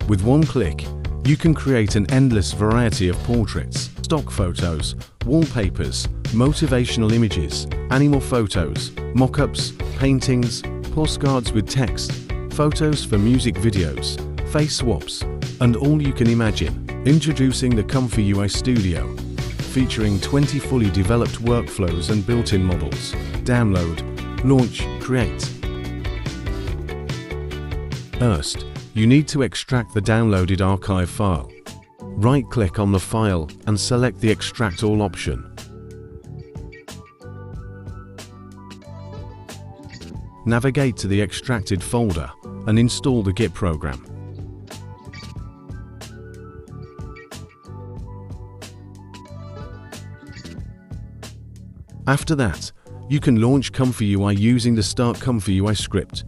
With one click, you can create an endless variety of portraits, stock photos, wallpapers, motivational images, animal photos, mock-ups, paintings, postcards with text, photos for music videos, face swaps, and all you can imagine. Introducing the ComfyUI Studio, featuring 20 fully developed workflows and built-in models. Download, launch, create. First, you need to extract the downloaded archive file. Right-click on the file and select the Extract All option. Navigate to the extracted folder and install the Git program. After that, you can launch ComfyUI using the Start ComfyUI script.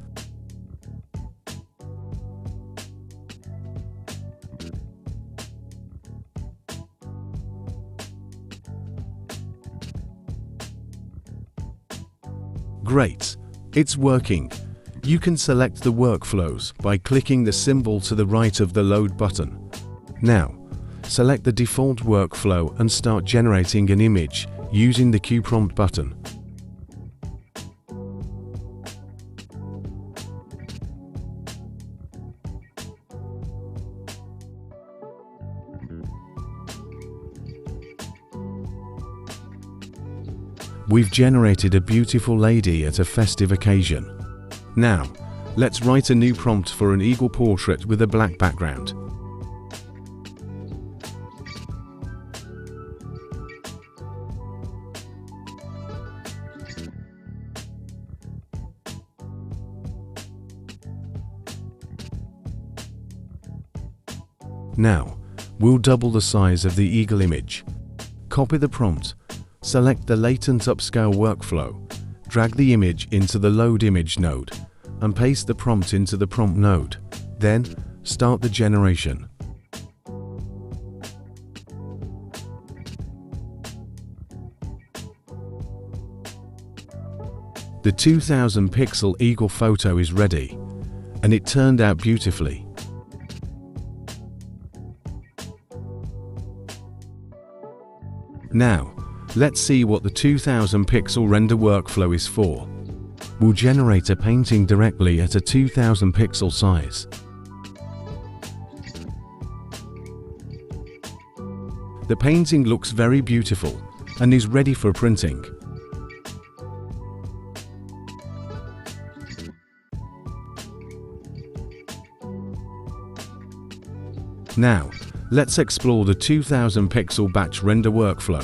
Great! It's working. You can select the workflows by clicking the symbol to the right of the Load button. Now, select the default workflow and start generating an image using the Q Prompt button. We've generated a beautiful lady at a festive occasion. Now, let's write a new prompt for an eagle portrait with a black background. Now, we'll double the size of the eagle image. Copy the prompt, select the Latent Upscale workflow, drag the image into the Load Image node, and paste the prompt into the Prompt node. Then, start the generation. The 2000 pixel eagle photo is ready, and it turned out beautifully. Now, let's see what the 2000 pixel render workflow is for. We'll generate a painting directly at a 2000 pixel size. The painting looks very beautiful and is ready for printing. Now, let's explore the 2000 pixel batch render workflow.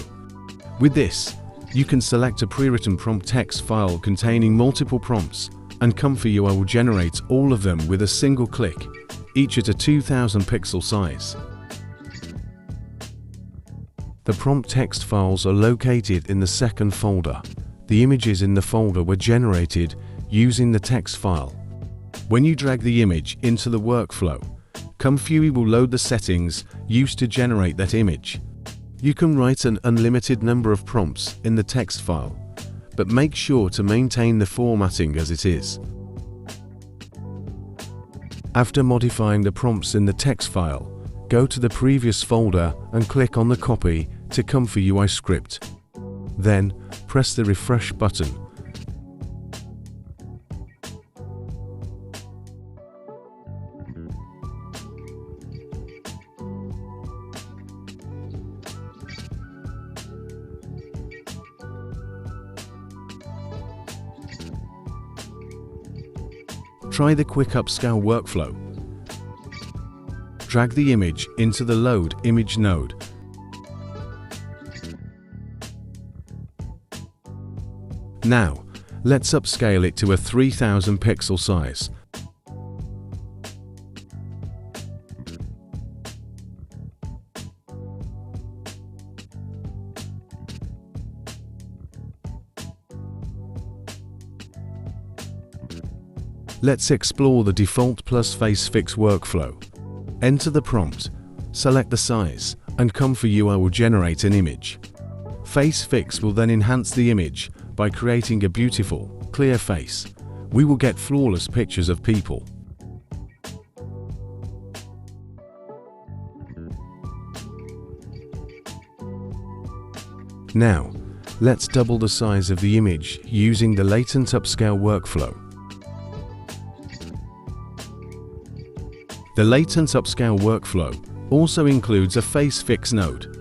With this, you can select a pre-written prompt text file containing multiple prompts, and ComfyUI will generate all of them with a single click, each at a 2000 pixel size. The prompt text files are located in the second folder. The images in the folder were generated using the text file. When you drag the image into the workflow, ComfyUI will load the settings used to generate that image. You can write an unlimited number of prompts in the text file, but make sure to maintain the formatting as it is. After modifying the prompts in the text file, go to the previous folder and click on the Copy to ComfyUI script. Then, press the Refresh button. Try the Quick Upscale workflow. Drag the image into the Load Image node. Now, let's upscale it to a 3000 pixel size. Let's explore the Default plus FaceFix workflow. Enter the prompt, select the size, and ComfyUI will generate an image. FaceFix will then enhance the image by creating a beautiful, clear face. We will get flawless pictures of people. Now, let's double the size of the image using the Latent Upscale workflow. The Latent Upscale workflow also includes a FaceFix node.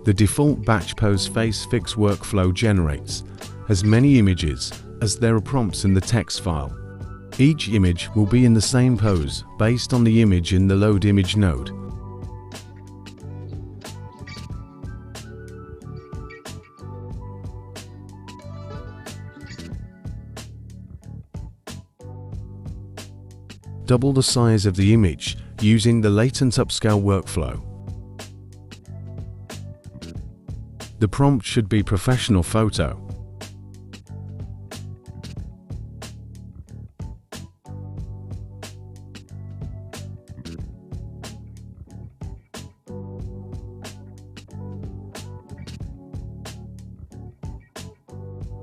The default batch pose FaceFix workflow generates as many images as there are prompts in the text file. Each image will be in the same pose based on the image in the load image node. Double the size of the image using the Latent Upscale workflow. The prompt should be professional photo.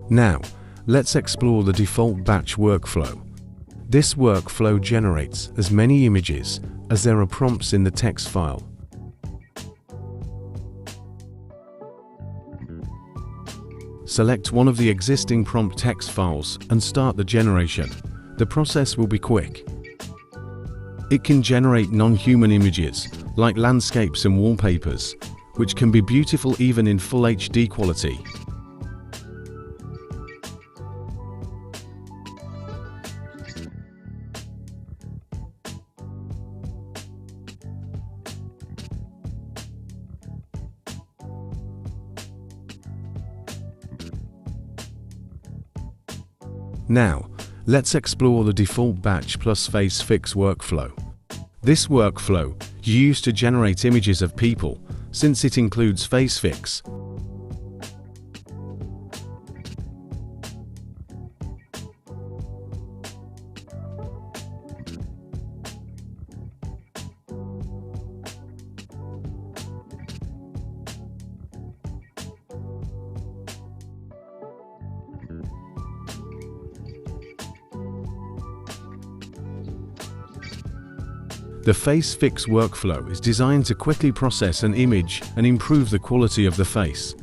Now, let's explore the default batch workflow. This workflow generates as many images as there are prompts in the text file. Select one of the existing prompt text files and start the generation. The process will be quick. It can generate non-human images, like landscapes and wallpapers, which can be beautiful even in full HD quality. Now, let's explore the default batch plus FaceFix workflow. This workflow is used to generate images of people, since it includes FaceFix. The FaceFix workflow is designed to quickly process an image and improve the quality of the face.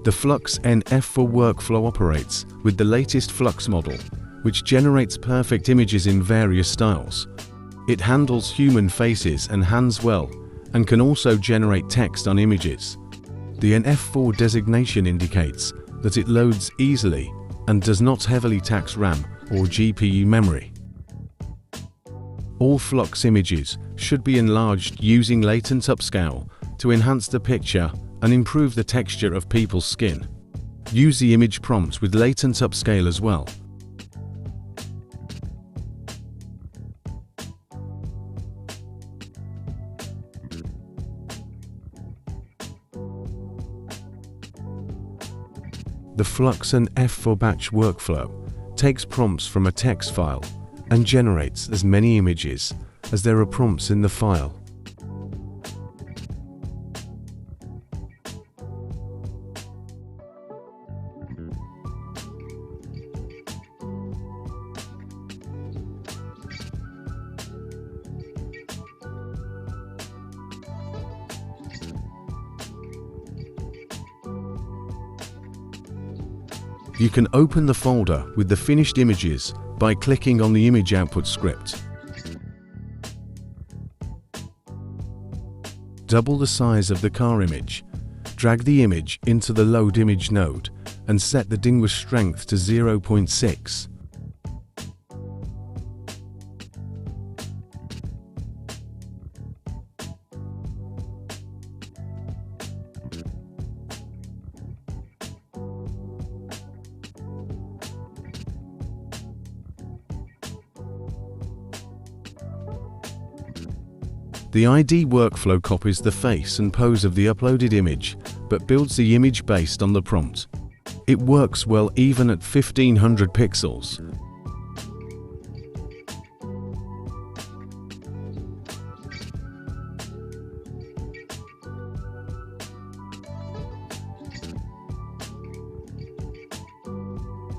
The FLUX NF4 workflow operates with the latest FLUX model, which generates perfect images in various styles. It handles human faces and hands well, and can also generate text on images. The NF4 designation indicates that it loads easily and does not heavily tax RAM or GPU memory. All FLUX images should be enlarged using Latent Upscale to enhance the picture and improve the texture of people's skin. Use the image prompt with Latent Upscale as well. The FLUX NF4 batch workflow takes prompts from a text file and generates as many images as there are prompts in the file. You can open the folder with the finished images by clicking on the image output script. Double the size of the car image. Drag the image into the load image node and set the distinguish strength to 0.6. The ID workflow copies the face and pose of the uploaded image, but builds the image based on the prompt. It works well even at 1500 pixels.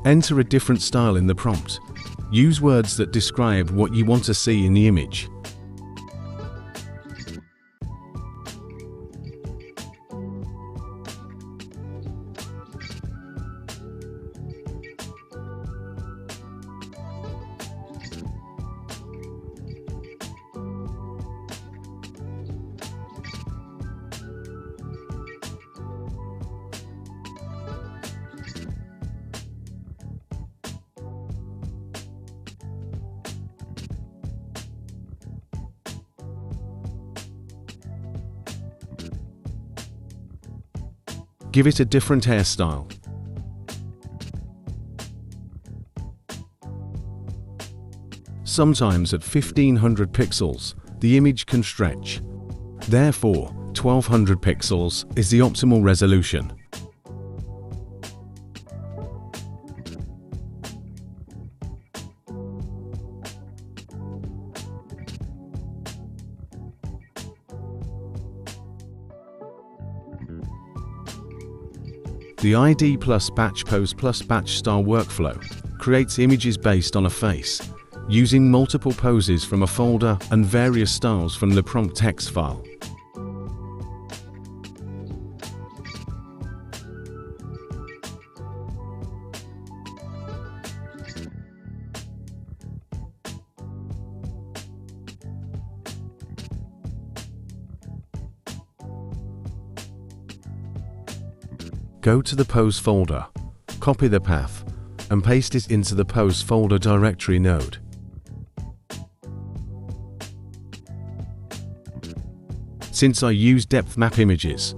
Enter a different style in the prompt. Use words that describe what you want to see in the image. Give it a different hairstyle. Sometimes at 1500 pixels, the image can stretch. Therefore, 1200 pixels is the optimal resolution. The ID plus Batch Pose plus Batch Style workflow creates images based on a face, using multiple poses from a folder and various styles from the prompt text file. Go to the Pose folder, copy the path, and paste it into the Pose folder directory node. Since I use depth map images,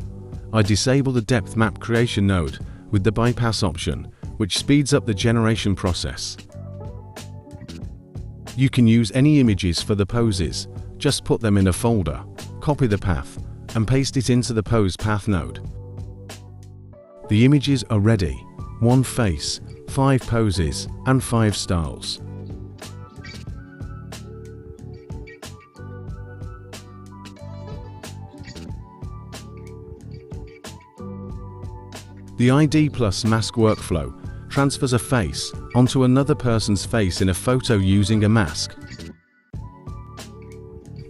I disable the depth map creation node with the bypass option, which speeds up the generation process. You can use any images for the poses, just put them in a folder, copy the path, and paste it into the Pose path node. The images are ready: 1 face, 5 poses, and 5 styles. The ID plus Mask workflow transfers a face onto another person's face in a photo using a mask.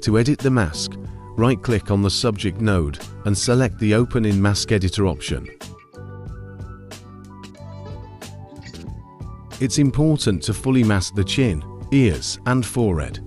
To edit the mask, right-click on the subject node and select the Open in Mask Editor option. It's important to fully mask the chin, ears, and forehead.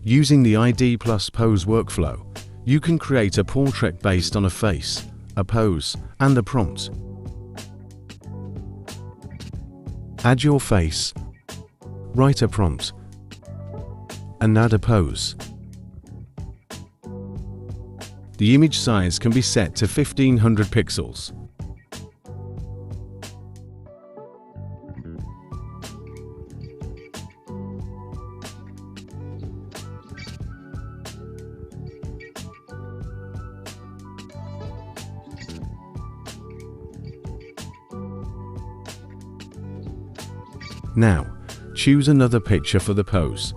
Using the ID plus Pose workflow, you can create a portrait based on a face, a pose, and a prompt. Add your face, write a prompt, and add a pose. The image size can be set to 1500 pixels. Now, choose another picture for the pose.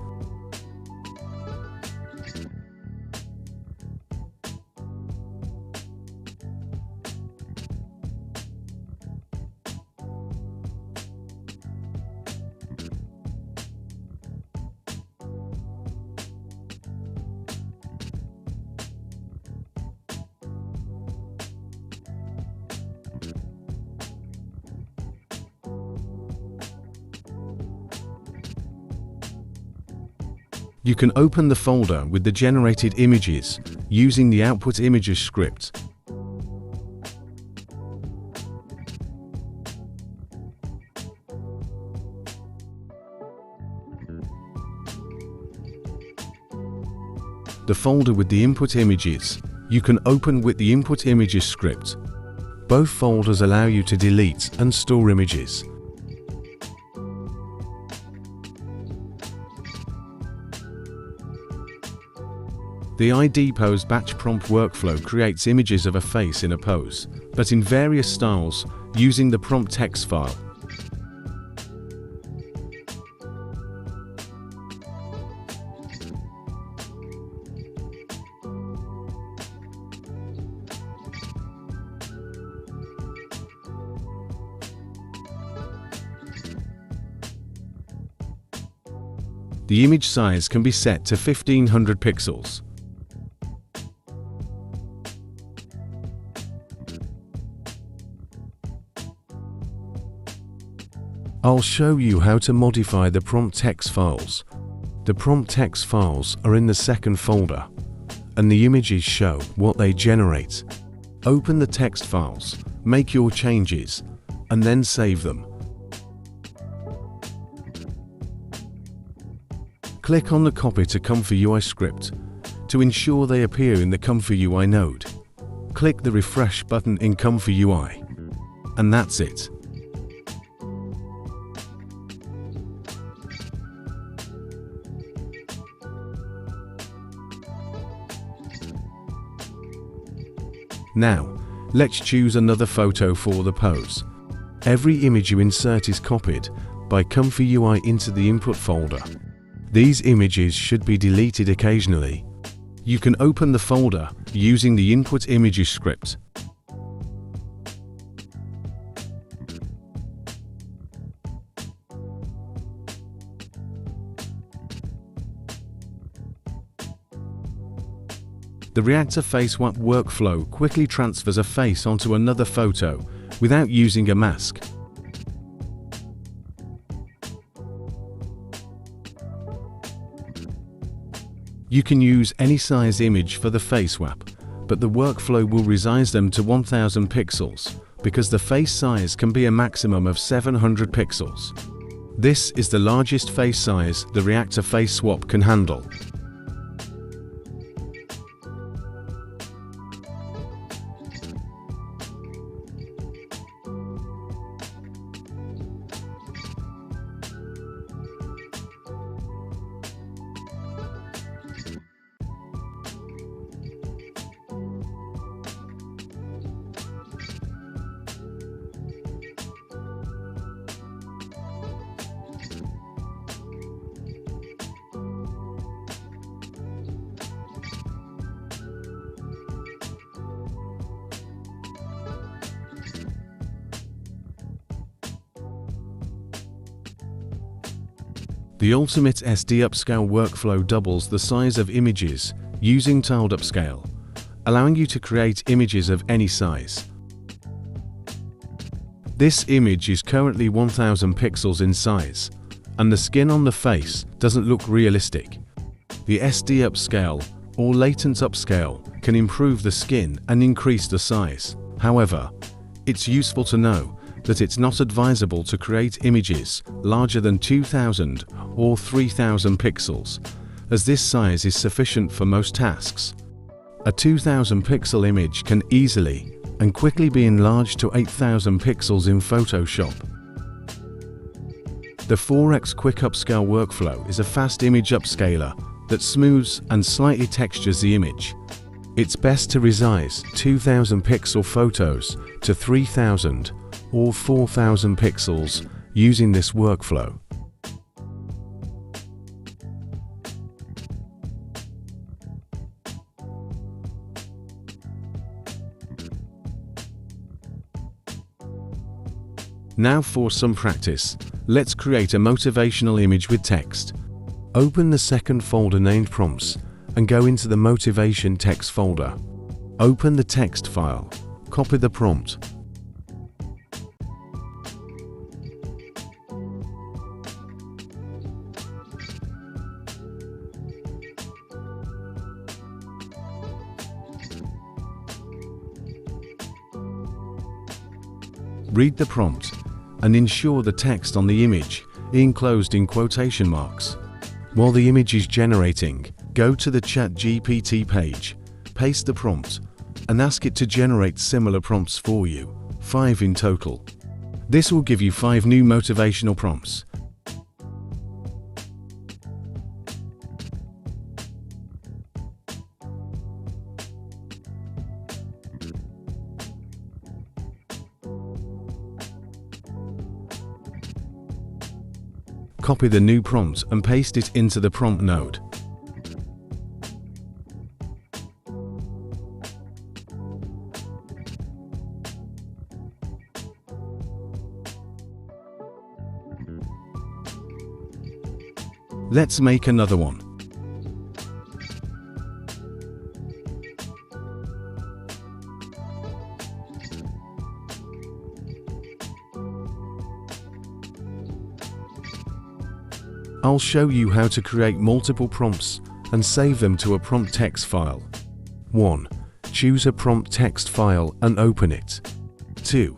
You can open the folder with the generated images using the Output Images script. The folder with the input images you can open with the Input Images script. Both folders allow you to delete and store images. The ID Pose Batch Prompt workflow creates images of a face in a pose, but in various styles, using the prompt text file. The image size can be set to 1500 pixels. I'll show you how to modify the prompt text files. The prompt text files are in the second folder, and the images show what they generate. Open the text files, make your changes, and then save them. Click on the Copy to ComfyUI script to ensure they appear in the ComfyUI node. Click the Refresh button in ComfyUI, and that's it. Now, let's choose another photo for the pose. Every image you insert is copied by ComfyUI into the input folder. These images should be deleted occasionally. You can open the folder using the Input Images script. The Reactor FaceSwap workflow quickly transfers a face onto another photo without using a mask. You can use any size image for the FaceSwap, but the workflow will resize them to 1000 pixels because the face size can be a maximum of 700 pixels. This is the largest face size the Reactor FaceSwap can handle. The ultimate SD Upscale workflow doubles the size of images using tiled upscale, allowing you to create images of any size. This image is currently 1000 pixels in size, and the skin on the face doesn't look realistic. The SD Upscale or Latent Upscale can improve the skin and increase the size. However, it's useful to know that it's not advisable to create images larger than 2000 or 3000 pixels, as this size is sufficient for most tasks. A 2000 pixel image can easily and quickly be enlarged to 8000 pixels in Photoshop. The 4x Quick Upscale workflow is a fast image upscaler that smooths and slightly textures the image. It's best to resize 2000 pixel photos to 3000 or 4000 pixels using this workflow. Now for some practice, let's create a motivational image with text. Open the second folder named Prompts and go into the Motivation text folder. Open the text file, copy the prompt. Read the prompt and ensure the text on the image is enclosed in quotation marks. While the image is generating, go to the ChatGPT page, paste the prompt, and ask it to generate similar prompts for you, 5 in total. This will give you 5 new motivational prompts. copy the new prompt and paste it into the prompt node. Let's make another one. I'll show you how to create multiple prompts and save them to a prompt text file. 1. Choose a prompt text file and open it. 2.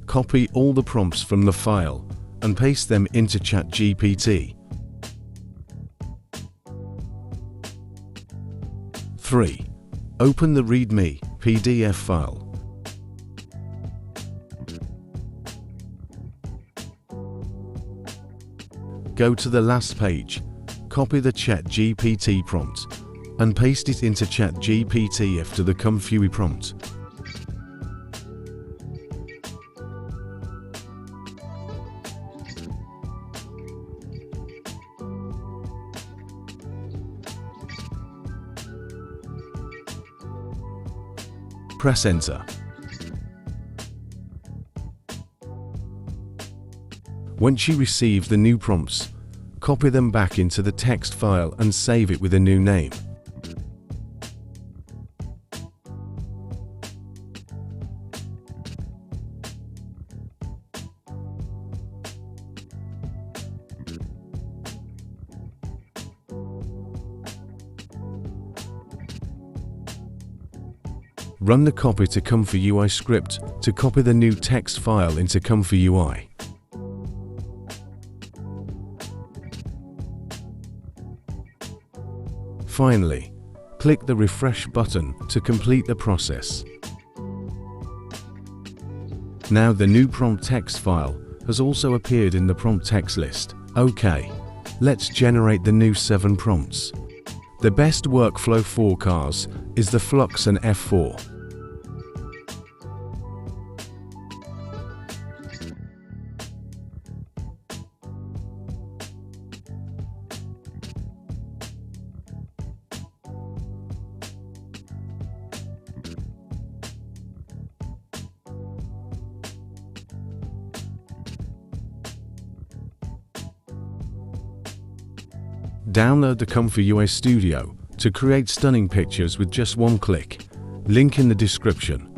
Copy all the prompts from the file and paste them into ChatGPT. 3. Open the README PDF file. Go to the last page, copy the ChatGPT prompt, and paste it into ChatGPT after the ComfyUI prompt. Press Enter. Once you receive the new prompts, copy them back into the text file and save it with a new name. Run the copy to ComfyUI script to copy the new text file into ComfyUI. Finally, click the refresh button to complete the process. Now the new prompt text file has also appeared in the prompt text list. OK, let's generate the new 7 prompts. The best workflow for cars is the FLUX NF4. Download the ComfyUI Studio to create stunning pictures with just one click. Link in the description.